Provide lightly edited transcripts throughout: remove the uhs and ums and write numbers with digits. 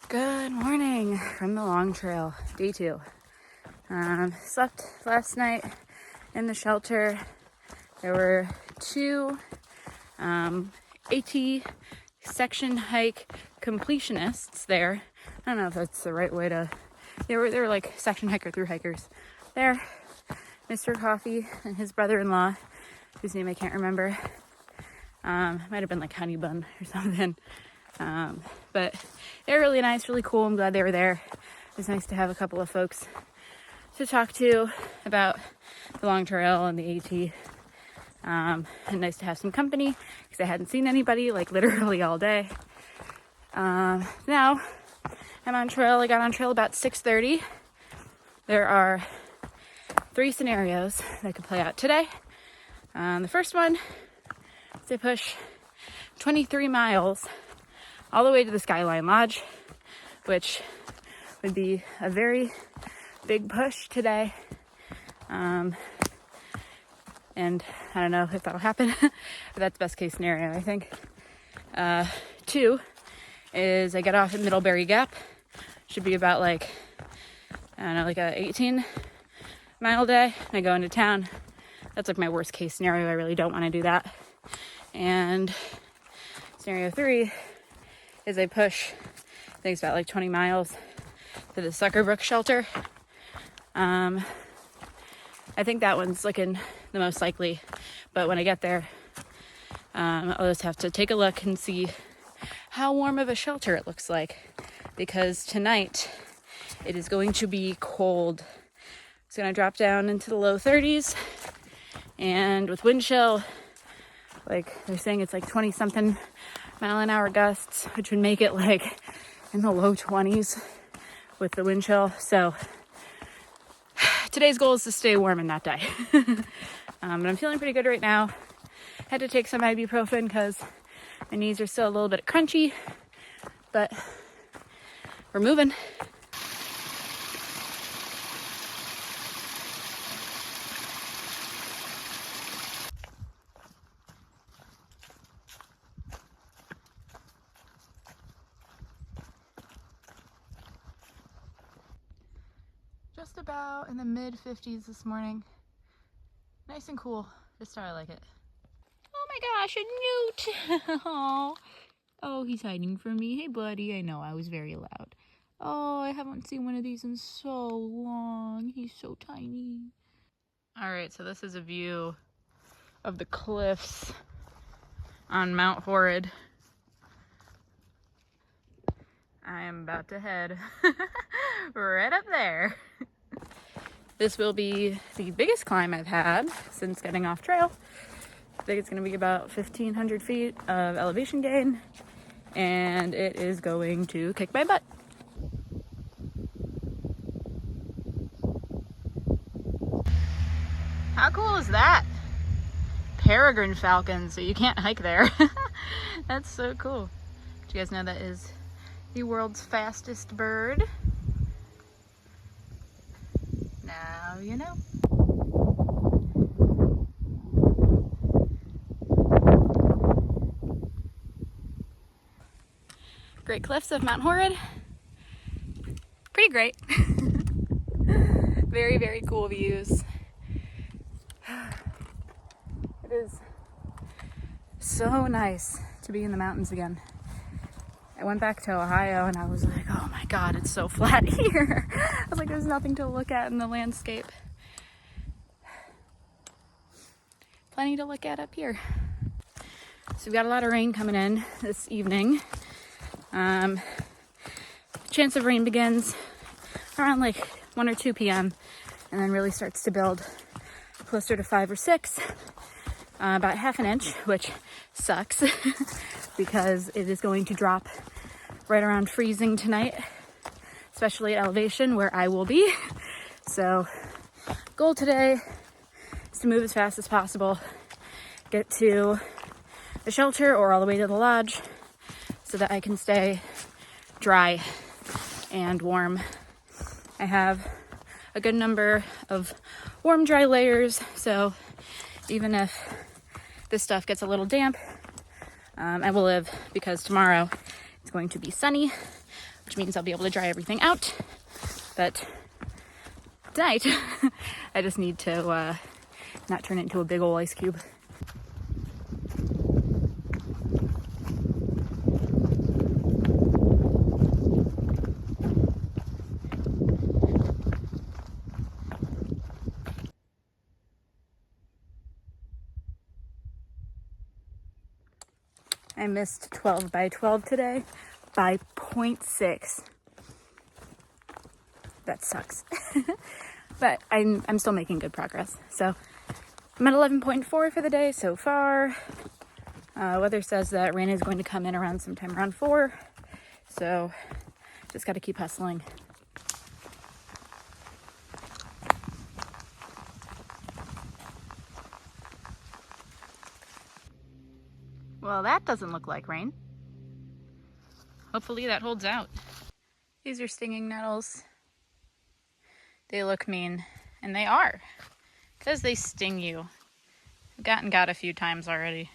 Good morning from the long trail, day 2. Slept last night in the shelter. There were 2 AT section hike completionists there. I don't know if that's the right way to... They were like section hiker through hikers there. Mr. Coffee and his brother-in-law, whose name I can't remember. Might have been like Honeybun or something. But they're really nice, really cool. I'm glad they were there. It was nice to have a couple of folks to talk to about the long trail and the AT. And nice to have some company because I hadn't seen anybody like literally all day. Now I'm on trail. I got on trail about 6:30. There are 3 scenarios that I could play out today. The first one is I push 23 miles all the way to the Skyline Lodge, which would be a very big push today. And I don't know if that'll happen, but that's best case scenario, I think. 2 is I get off at Middlebury Gap. Should be about like a 18 mile day. I go into town. That's like my worst case scenario. I really don't want to do that. And scenario 3 is I push, I think it's about like 20 miles to the Suckerbrook shelter. I think that one's looking the most likely, but when I get there, I'll just have to take a look and see how warm of a shelter it looks like, because tonight it is going to be cold. It's going to drop down into the low 30s, and with wind chill, like they're saying it's like 20 something mile an hour gusts, which would make it like in the low 20s with the wind chill. So today's goal is to stay warm and not die. But I'm feeling pretty good right now. Had to take some ibuprofen because my knees are still a little bit crunchy, but we're moving. Just about in the mid 50s this morning. Nice and cool, just how I like it. Oh my gosh, a newt! Oh, he's hiding from me. Hey buddy, I know I was very loud. Oh, I haven't seen one of these in so long. He's so tiny. Alright, so this is a view of the cliffs on Mount Horrid. I am about to head right up there. This will be the biggest climb I've had since getting off trail. I think it's going to be about 1,500 feet of elevation gain, and it is going to kick my butt. How cool is that? Peregrine falcon, so you can't hike there. That's so cool. Did you guys know that is the world's fastest bird? Now you know. Great cliffs of Mount Horrid. Pretty great. Very, very cool views. It is so nice to be in the mountains again. I went back to Ohio and I was like, oh my God, it's so flat here. I was like, there's nothing to look at in the landscape. Plenty to look at up here. So we've got a lot of rain coming in this evening. Chance of rain begins around like 1 or 2 p.m. and then really starts to build closer to 5 or 6. About half an inch, which sucks because it is going to drop right around freezing tonight, especially at elevation where I will be. So goal today is to move as fast as possible, get to the shelter or all the way to the lodge so that I can stay dry and warm. I have a good number of warm, dry layers, so even if this stuff gets a little damp, I will live, because tomorrow it's going to be sunny which means I'll be able to dry everything out. But tonight, I just need to not turn it into a big old ice cube. I missed 12 by 12 today by 0.6. That sucks. But I'm still making good progress. So I'm at 11.4 for the day so far. Weather says that rain is going to come in around sometime around 4. So just got to keep hustling. Well, that doesn't look like rain. Hopefully that holds out. These are stinging nettles. They look mean, and they are, because they sting you. I've gotten got a few times already.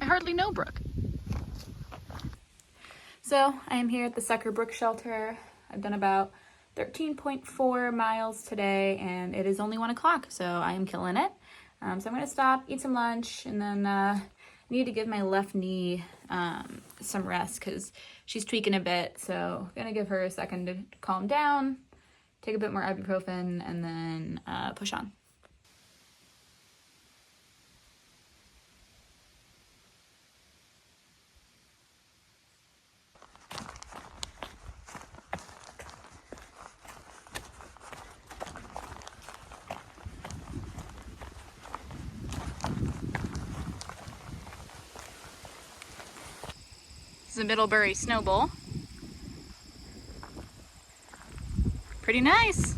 I hardly know Brooke. So I am here at the Sucker Brook shelter. I've done about 13.4 miles today, and it is only 1 o'clock, so I am killing it. So I'm going to stop, eat some lunch, and then I need to give my left knee some rest because she's tweaking a bit. So I'm going to give her a second to calm down, take a bit more ibuprofen, and then push on. The Middlebury Snow Bowl. Pretty nice.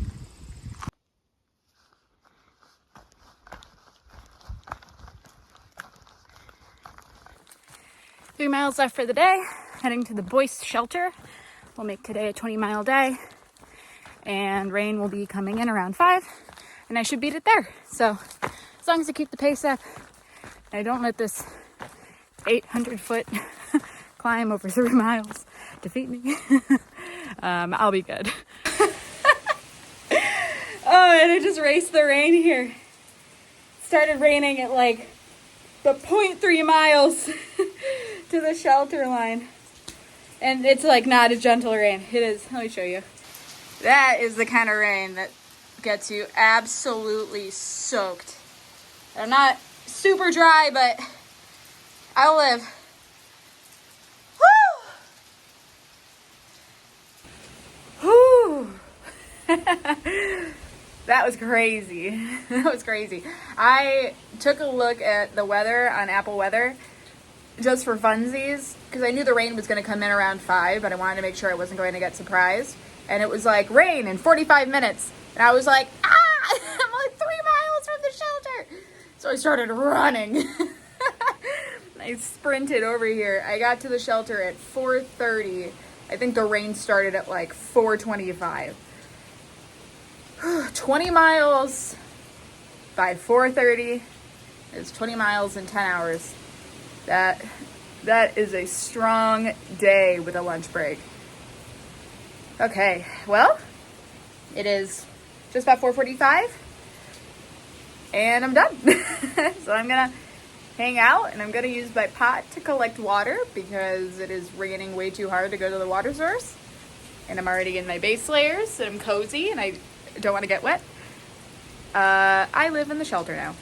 Three miles left for the day. Heading to the Boyce shelter. We'll make today a 20-mile day. And rain will be coming in around 5. And I should beat it there. So as long as I keep the pace up, I don't let this 800-foot climb over 3 miles defeat me. I'll be good. Oh, and it just raced the rain here. It started raining at like the 0.3 miles to the shelter line. And it's like not a gentle rain. It is. Let me show you. That is the kind of rain that gets you absolutely soaked. I'm not super dry, but I'll live. That was crazy. That was crazy. I took a look at the weather on Apple Weather just for funsies because I knew the rain was going to come in around 5, but I wanted to make sure I wasn't going to get surprised. And it was like rain in 45 minutes. And I was like, I'm like 3 miles from the shelter. So I started running. I sprinted over here. I got to the shelter at 4:30. I think the rain started at like 4:25. 20 miles by 4:30 is 20 miles in 10 hours. That is a strong day with a lunch break. Okay, well, it is just about 4:45 and I'm done. So I'm gonna hang out and I'm gonna use my pot to collect water because it is raining way too hard to go to the water source. And I'm already in my base layers and I'm cozy and I don't want to get wet. I live in the shelter now.